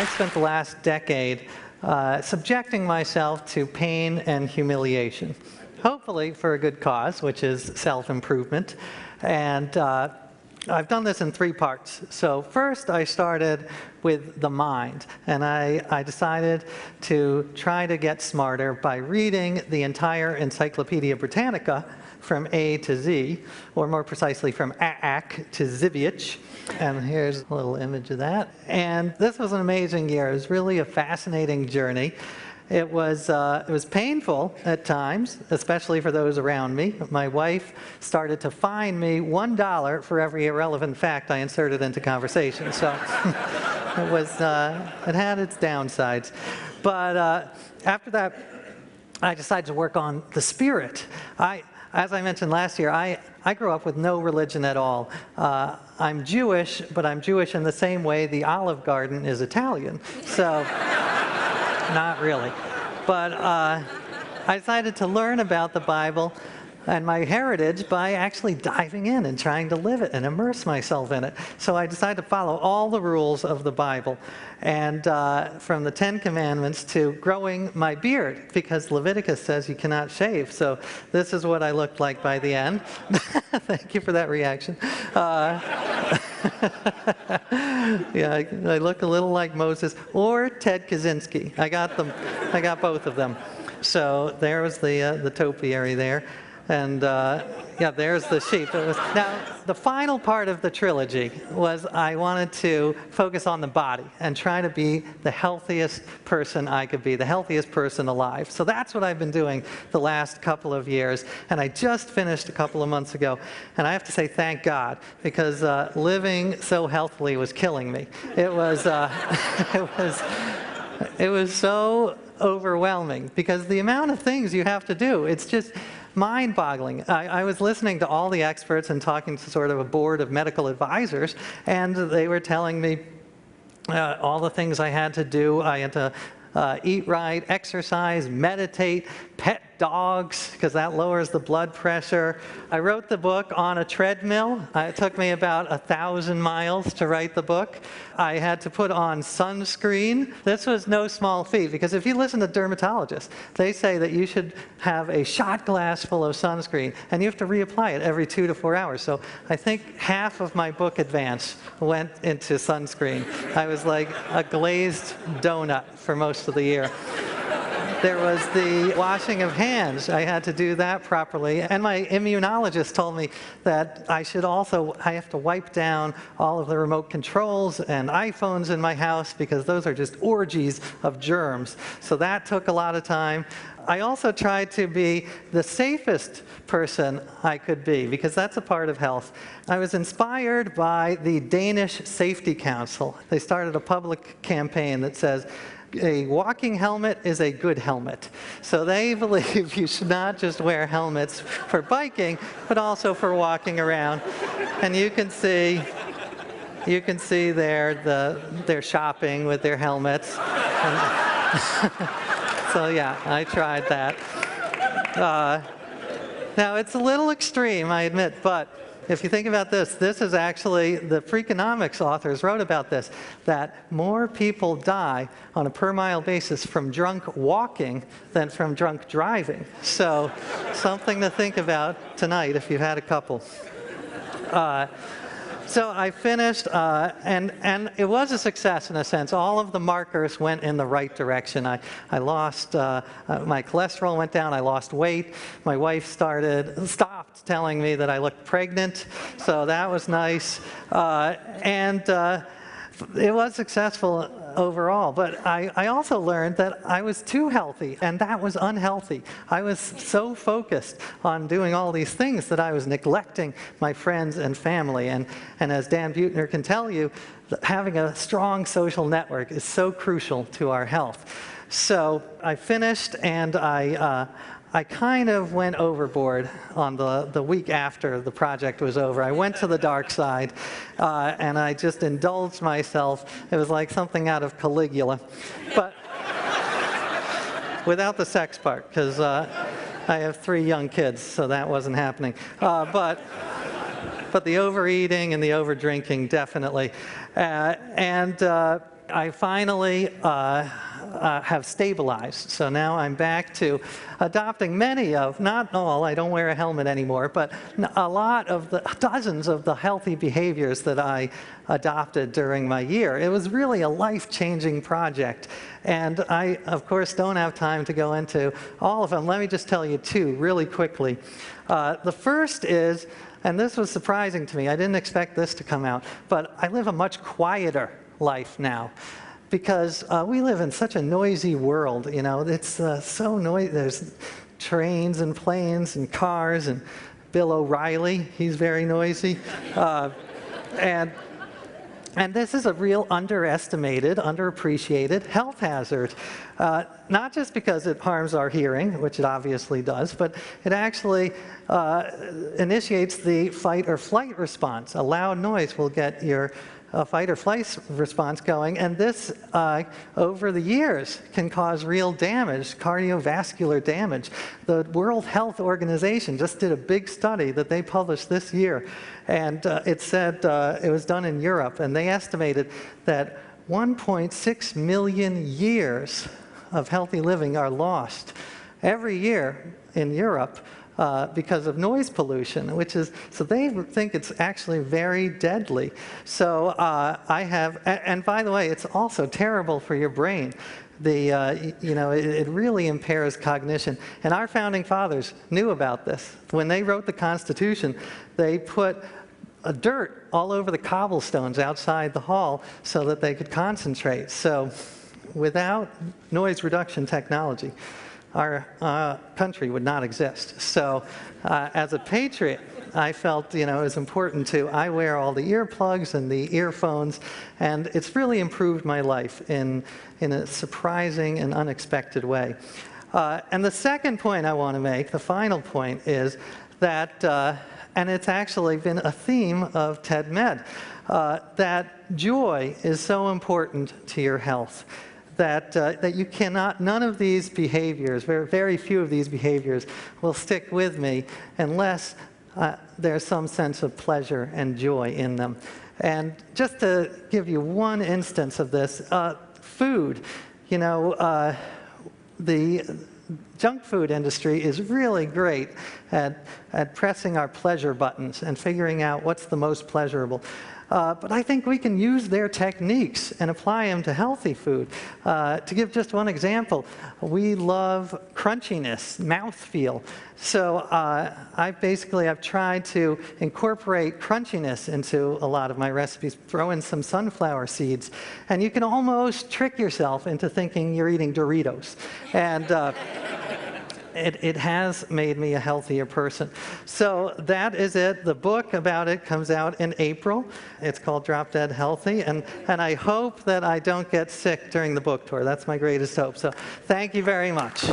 spent the last decade subjecting myself to pain and humiliation, hopefully for a good cause, which is self-improvement. And I've done this in 3 parts. So first I started with the mind, and I decided to try to get smarter by reading the entire Encyclopedia Britannica from A to Z, or more precisely from AAC to Ziviec. And here's a little image of that. And this was an amazing year. It was really a fascinating journey. It was painful at times, especially for those around me. My wife started to fine me $1 for every irrelevant fact I inserted into conversation. So it had its downsides. But after that, I decided to work on the spirit. As I mentioned last year, I grew up with no religion at all. I'm Jewish, but I'm Jewish in the same way the Olive Garden is Italian. So, not really. But I decided to learn about the Bible and my heritage by actually diving in and trying to live it and immerse myself in it. So I decided to follow all the rules of the Bible, and from the 10 Commandments to growing my beard, because Leviticus says you cannot shave. So this is what I looked like by the end. Thank you for that reaction. Yeah, I look a little like Moses or Ted Kaczynski. I got both of them. So there was the topiary there. And yeah, there's the sheep. Now, the final part of the trilogy was I wanted to focus on the body and try to be the healthiest person I could be, the healthiest person alive. So that's what I've been doing the last couple of years. And I just finished a couple of months ago. And I have to say thank God, because living so healthily was killing me. It was so overwhelming, because the amount of things you have to do, it's just mind-boggling. I was listening to all the experts and talking to sort of a board of medical advisors, and they were telling me all the things I had to do. I had to eat right, exercise, meditate, pet dogs, because that lowers the blood pressure. I wrote the book on a treadmill. It took me about 1,000 miles to write the book. I had to put on sunscreen. This was no small feat, because if you listen to dermatologists, they say that you should have a shot glass full of sunscreen, and you have to reapply it every 2 to 4 hours. So I think half of my book advance went into sunscreen. I was like a glazed donut for most of the year. There was the washing of hands. I had to do that properly. And my immunologist told me that I have to wipe down all of the remote controls and iPhones in my house, because those are just orgies of germs. So that took a lot of time. I also tried to be the safest person I could be, because that's a part of health. I was inspired by the Danish Safety Council. They started a public campaign that says, a walking helmet is a good helmet. So they believe you should not just wear helmets for biking, but also for walking around. And you can see there they're shopping with their helmets. So yeah, I tried that. Now it's a little extreme, I admit, but if you think about this, this is actually, the Freakonomics authors wrote about this, that more people die on a per mile basis from drunk walking than from drunk driving. So something to think about tonight if you've had a couple. So I finished, and it was a success in a sense. All of the markers went in the right direction. I lost, my cholesterol went down, I lost weight. My wife stopped telling me that I looked pregnant, so that was nice. It was successful overall, but I also learned that I was too healthy, and that was unhealthy. I was so focused on doing all these things that I was neglecting my friends and family. And as Dan Buettner can tell you, having a strong social network is so crucial to our health. So I finished, and I kind of went overboard on the week after the project was over. I went to the dark side, and I just indulged myself. It was like something out of Caligula, but without the sex part, because I have 3 young kids, so that wasn't happening. But the overeating and the overdrinking, definitely. I finally have stabilized. So now I'm back to adopting many of, not all, I don't wear a helmet anymore, but a lot of the, dozens of the healthy behaviors that I adopted during my year. It was really a life-changing project. And I, of course, don't have time to go into all of them. Let me just tell you two really quickly. The first is, and this was surprising to me, I didn't expect this to come out, but I live a much quieter life now. Because we live in such a noisy world, you know, it's so noisy. There's trains and planes and cars and Bill O'Reilly, he's very noisy. And this is a real underestimated, underappreciated health hazard. Not just because it harms our hearing, which it obviously does, but it actually initiates the fight or flight response. A loud noise will get your fight or flight response going, and this, over the years, can cause real damage, cardiovascular damage. The World Health Organization just did a big study that they published this year, and it said, it was done in Europe, and they estimated that 1.6 million years of healthy living are lost every year in Europe because of noise pollution, which is, so they think it's actually very deadly. So I have, and by the way, it's also terrible for your brain. You know, it really impairs cognition. And our founding fathers knew about this. When they wrote the Constitution, they put dirt all over the cobblestones outside the hall so that they could concentrate. So without noise reduction technology, our country would not exist. So as a patriot, I felt, you know, it was important to, I wear all the earplugs and the earphones, and it's really improved my life in a surprising and unexpected way. And the second point I want to make, the final point, is that, and it's actually been a theme of TED-Med, that joy is so important to your health. That you cannot, none of these behaviors, very few of these behaviors will stick with me unless there's some sense of pleasure and joy in them. And just to give you one instance of this, food, you know, the junk food industry is really great at pressing our pleasure buttons and figuring out what's the most pleasurable. But I think we can use their techniques and apply them to healthy food. To give just one example, we love crunchiness, mouthfeel. So I've tried to incorporate crunchiness into a lot of my recipes, throw in some sunflower seeds, and you can almost trick yourself into thinking you're eating Doritos. And it has made me a healthier person. So that is it. The book about it comes out in April. It's called Drop Dead Healthy, and I hope that I don't get sick during the book tour. That's my greatest hope. So thank you very much.